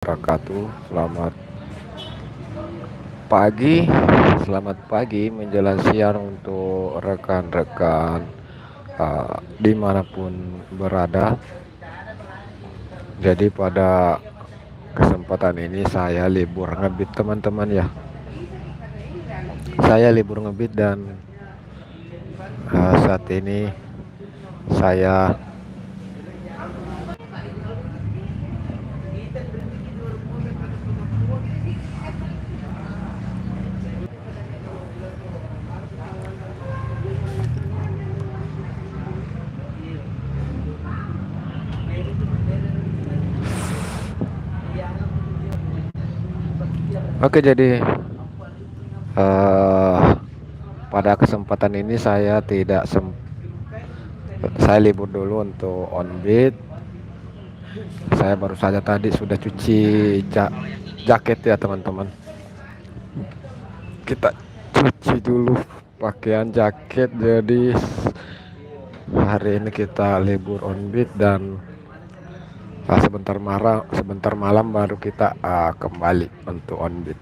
Wabarakatuh. Pagi, selamat pagi menjelang siang untuk rekan-rekan dimanapun berada. Jadi pada kesempatan ini saya libur ngebit teman-teman ya. Saya libur ngebit dan saat ini saya Oke, jadi eh, pada kesempatan ini saya libur dulu untuk on beat. Saya baru saja tadi sudah cuci jaket ya teman-teman. Kita cuci dulu pakaian jaket. Jadi hari ini kita libur on beat dan sebentar malam baru kita kembali untuk on beat.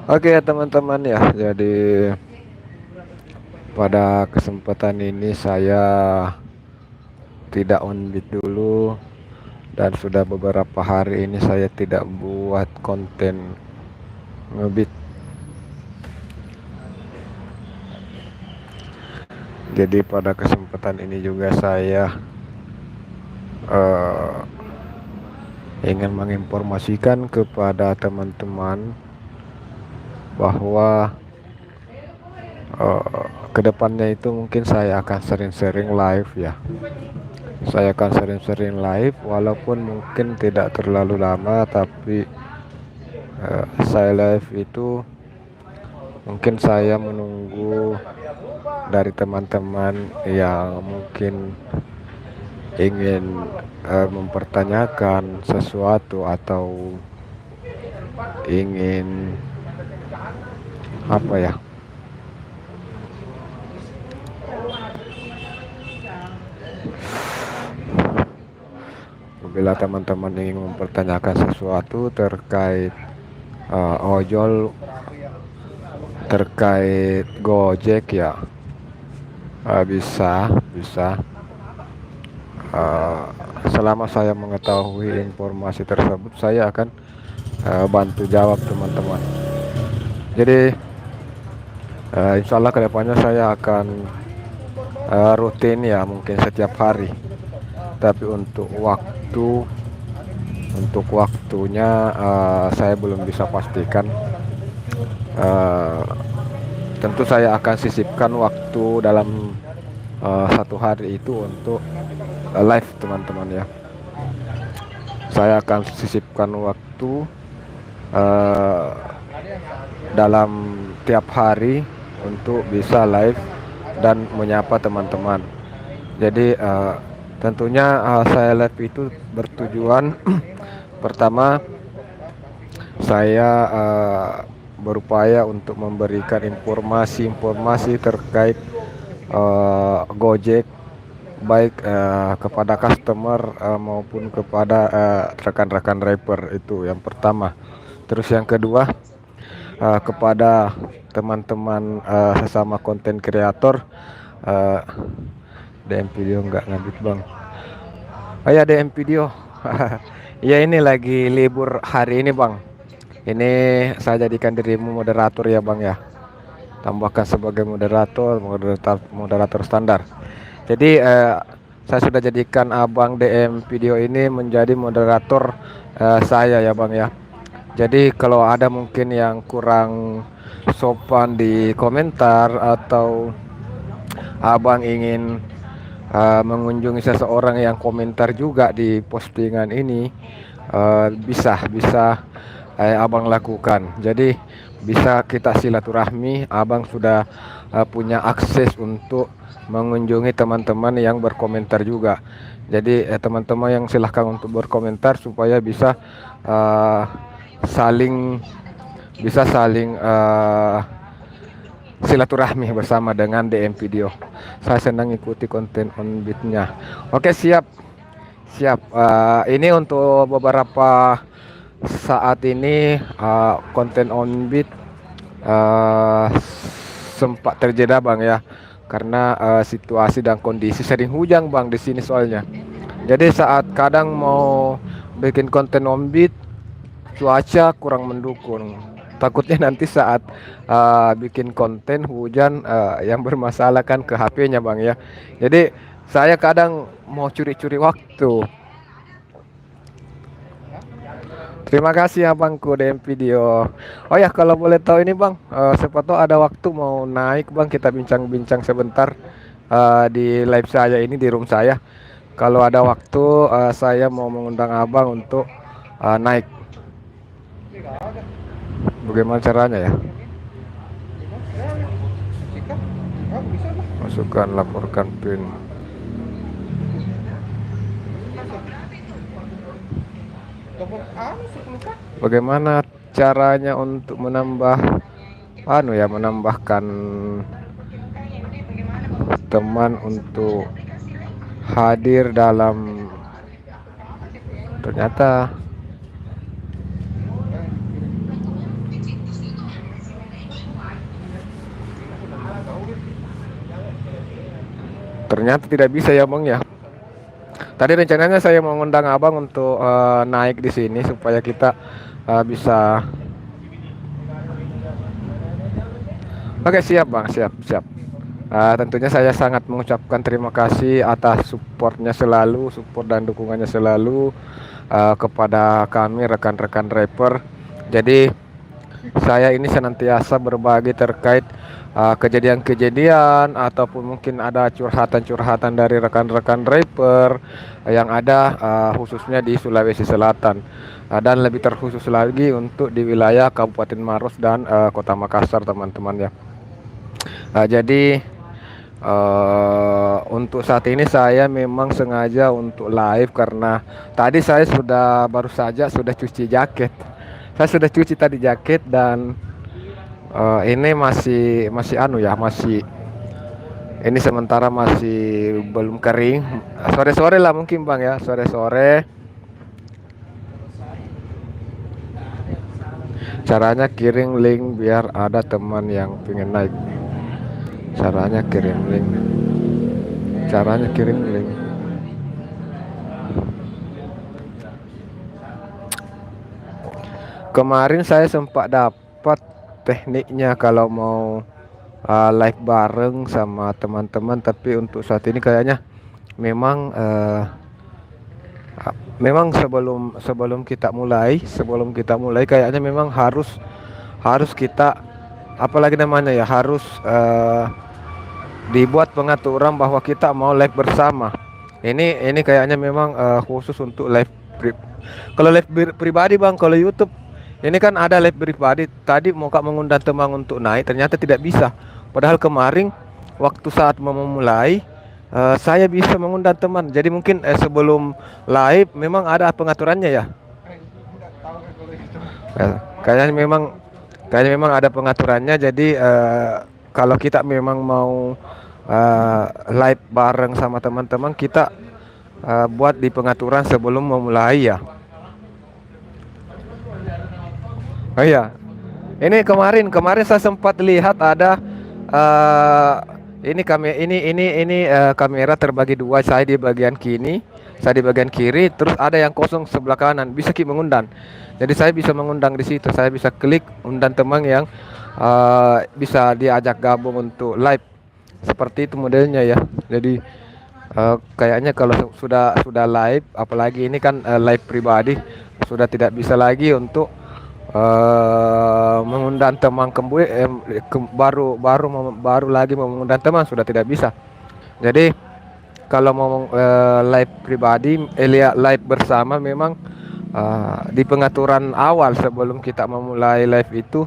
Oke ya teman-teman ya, jadi pada kesempatan ini saya tidak on beat dulu dan sudah beberapa hari ini saya tidak buat konten ngebit. Jadi pada kesempatan ini juga saya ingin menginformasikan kepada teman-teman bahwa kedepannya itu mungkin saya akan sering-sering live ya. Saya akan sering-sering live walaupun mungkin tidak terlalu lama, tapi saya live itu mungkin saya menunggu dari teman-teman yang mungkin ingin mempertanyakan sesuatu atau ingin apa ya, bila teman-teman ingin mempertanyakan sesuatu terkait ojol, terkait Gojek ya, bisa selama saya mengetahui informasi tersebut saya akan bantu jawab teman-teman. Jadi insya Allah kedepannya saya akan rutin ya, mungkin setiap hari, tapi untuk waktunya saya belum bisa pastikan. Tentu saya akan sisipkan waktu dalam satu hari itu untuk live teman-teman ya. Saya akan sisipkan waktu dalam tiap hari untuk bisa live dan menyapa teman-teman. Jadi tentunya saya live itu bertujuan pertama saya berupaya untuk memberikan informasi-informasi terkait Gojek, baik kepada customer maupun kepada rekan-rekan driver. Itu yang pertama. Terus yang kedua, kepada teman-teman sesama konten kreator, DM video nggak ngabit bang. Oh ya, DM video. Ya, ini lagi libur hari ini bang. Ini saya jadikan dirimu moderator ya bang ya. Tambahkan sebagai moderator standar. Jadi saya sudah jadikan abang DM video ini menjadi moderator saya ya bang ya. Jadi kalau ada mungkin yang kurang sopan di komentar, atau abang ingin mengunjungi seseorang yang komentar juga di postingan ini, bisa abang lakukan. Jadi bisa kita silaturahmi. Abang sudah punya akses untuk mengunjungi teman-teman yang berkomentar juga. Jadi teman-teman yang silahkan untuk berkomentar supaya bisa saling silaturahmi bersama dengan DM video. Saya senang ikuti konten Onbit-nya. Oke, siap. Ini untuk beberapa saat ini konten Onbit sempat terjeda bang ya, karena situasi dan kondisi sering hujan bang di sini soalnya. Jadi saat kadang mau bikin konten Onbit, cuaca kurang mendukung. Takutnya nanti saat bikin konten hujan, yang bermasalah kan ke HP-nya bang ya. Jadi saya kadang mau curi-curi waktu. Terima kasih abangku DM video. Oh ya, kalau boleh tahu ini bang, siapa tahu ada waktu mau naik bang, kita bincang-bincang sebentar di live saya ini, di room saya. Kalau ada waktu, saya mau mengundang abang untuk naik. Bagaimana caranya ya? Masukkan, laporkan PIN. Bagaimana caranya untuk menambahkan teman untuk hadir dalam, ternyata tidak bisa ya bang ya. Tadi rencananya saya mau ngundang abang untuk naik di sini supaya kita bisa. Oke, siap bang, siap. Tentunya saya sangat mengucapkan terima kasih atas support dan dukungannya selalu kepada kami rekan-rekan driver. Jadi saya ini senantiasa berbagi terkait kejadian-kejadian ataupun mungkin ada curhatan-curhatan dari rekan-rekan driver yang ada khususnya di Sulawesi Selatan, dan lebih terkhusus lagi untuk di wilayah Kabupaten Maros dan Kota Makassar teman-teman ya. Jadi untuk saat ini saya memang sengaja untuk live karena tadi saya baru saja cuci jaket. Saya sudah cuci tadi jaket, dan ini masih ini sementara masih belum kering. Sore-sore lah mungkin bang ya, sore-sore. Caranya kirim link biar ada teman yang pengen naik. Caranya kirim link. Kemarin saya sempat dapat tekniknya kalau mau live bareng sama teman-teman, tapi untuk saat ini kayaknya memang sebelum kita mulai kayaknya memang harus kita harus dibuat pengaturan bahwa kita mau live bersama. Ini kayaknya memang khusus untuk live kalau live pribadi bang. Kalau YouTube ini kan ada live pribadi. Tadi mau mengundang teman untuk naik, ternyata tidak bisa. Padahal kemarin waktu saat mau memulai, saya bisa mengundang teman. Jadi mungkin sebelum live memang ada pengaturannya ya. Kayaknya memang ada pengaturannya. Jadi kalau kita memang mau live bareng sama teman-teman, kita buat di pengaturan sebelum memulai ya. Oh iya, ini kemarin saya sempat lihat ada eh kamera terbagi dua, saya di bagian kiri, saya di bagian kiri, terus ada yang kosong sebelah kanan, bisa kita mengundang. Jadi saya bisa mengundang di situ, saya bisa klik undang teman yang bisa diajak gabung untuk live. Seperti itu modelnya ya. Jadi kayaknya kalau sudah live, apalagi ini kan live pribadi, sudah tidak bisa lagi untuk mengundang teman kembali, baru lagi mau mengundang teman, sudah tidak bisa. Jadi kalau mau live pribadi, live bersama, memang di pengaturan awal sebelum kita memulai live itu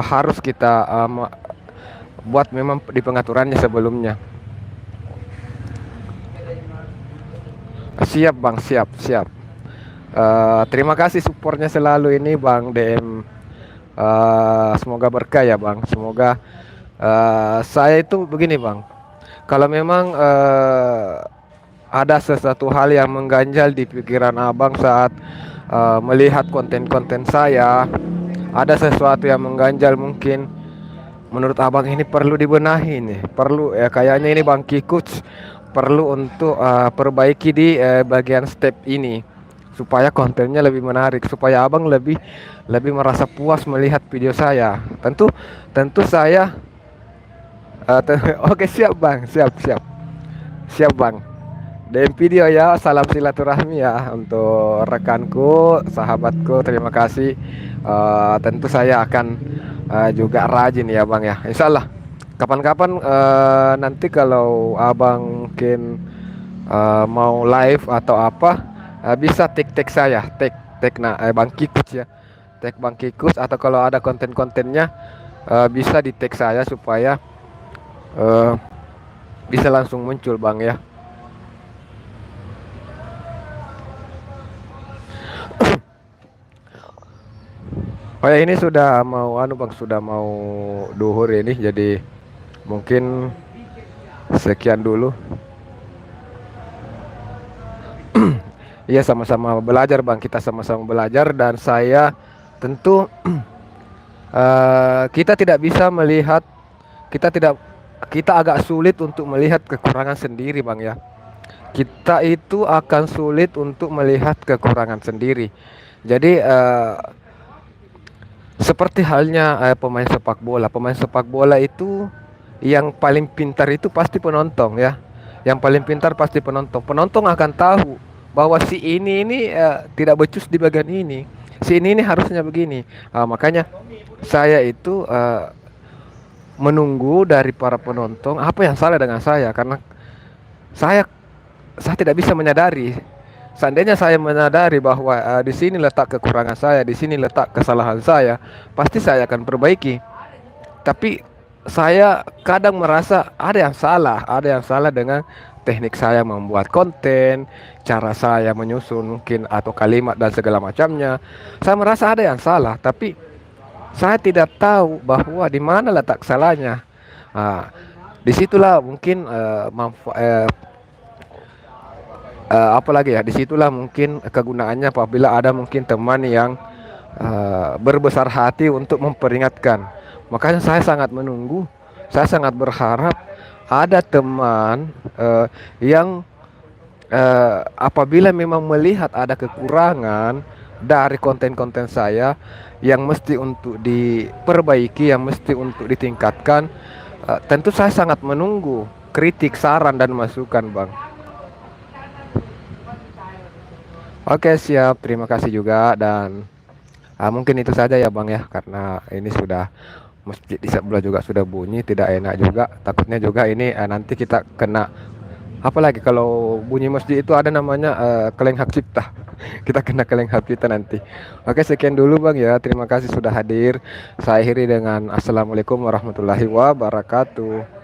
harus kita buat memang di pengaturannya sebelumnya. Siap Bang, siap siap. Terima kasih supportnya selalu ini Bang DM. Semoga berkah ya Bang. Semoga saya itu begini Bang. Kalau memang ada sesuatu hal yang mengganjal di pikiran Abang saat melihat konten-konten saya, ada sesuatu yang mengganjal, mungkin menurut Abang ini perlu dibenahi nih, perlu ya, kayaknya ini Bang Kikuts perlu untuk perbaiki di bagian step ini supaya kontennya lebih menarik, supaya Abang lebih lebih merasa puas melihat video saya. Tentu tentu saya oke, siap Bang, siap siap. Siap Bang. DM video ya, salam silaturahmi ya untuk rekanku, sahabatku. Terima kasih. Tentu saya akan juga rajin ya Bang ya. Insya Allah. Kapan-kapan nanti kalau Abang mungkin mau live atau apa, bisa tag saya, tag Bang Kikus ya, tag Bang Kikus, atau kalau ada konten-kontennya bisa di tag saya supaya eh, bisa langsung muncul Bang ya. Oh ya, ini sudah mau Bang, sudah mau duhur ini, jadi mungkin sekian dulu. Iya, sama-sama belajar Bang, kita sama-sama belajar, dan saya tentu kita tidak bisa melihat, kita tidak kita agak sulit untuk melihat kekurangan sendiri Bang ya. Kita itu akan sulit untuk melihat kekurangan sendiri. Jadi seperti halnya pemain sepak bola itu yang paling pintar itu pasti penonton ya. Yang paling pintar pasti penonton. Penonton akan tahu bahwa si ini tidak becus di bagian ini. Si ini harusnya begini. Makanya saya itu menunggu dari para penonton apa yang salah dengan saya, karena saya saya tidak bisa menyadari. Seandainya saya menyadari bahwa di sini letak kekurangan saya, di sini letak kesalahan saya, pasti saya akan perbaiki. Tapi saya kadang merasa ada yang salah dengan teknik saya membuat konten, cara saya menyusun mungkin, atau kalimat dan segala macamnya. Saya merasa ada yang salah, tapi saya tidak tahu bahwa di mana letak salahnya. Nah, disitulah mungkin apalagi ya, disitulah mungkin kegunaannya apabila ada mungkin teman yang berbesar hati untuk memperingatkan. Makanya saya sangat menunggu, saya sangat berharap ada teman yang apabila memang melihat ada kekurangan dari konten-konten saya yang mesti untuk diperbaiki, yang mesti untuk ditingkatkan, tentu saya sangat menunggu kritik, saran, dan masukan Bang. Oke, siap. Terima kasih juga, dan mungkin itu saja ya Bang ya, karena ini sudah masjid di sebelah juga sudah bunyi, tidak enak juga. Takutnya juga ini nanti kita kena, apalagi kalau bunyi masjid itu ada namanya keleng hak cipta. Kita kena keleng hak cipta nanti. Oke, sekian dulu Bang ya. Terima kasih sudah hadir. Saya akhiri dengan assalamualaikum warahmatullahi wabarakatuh.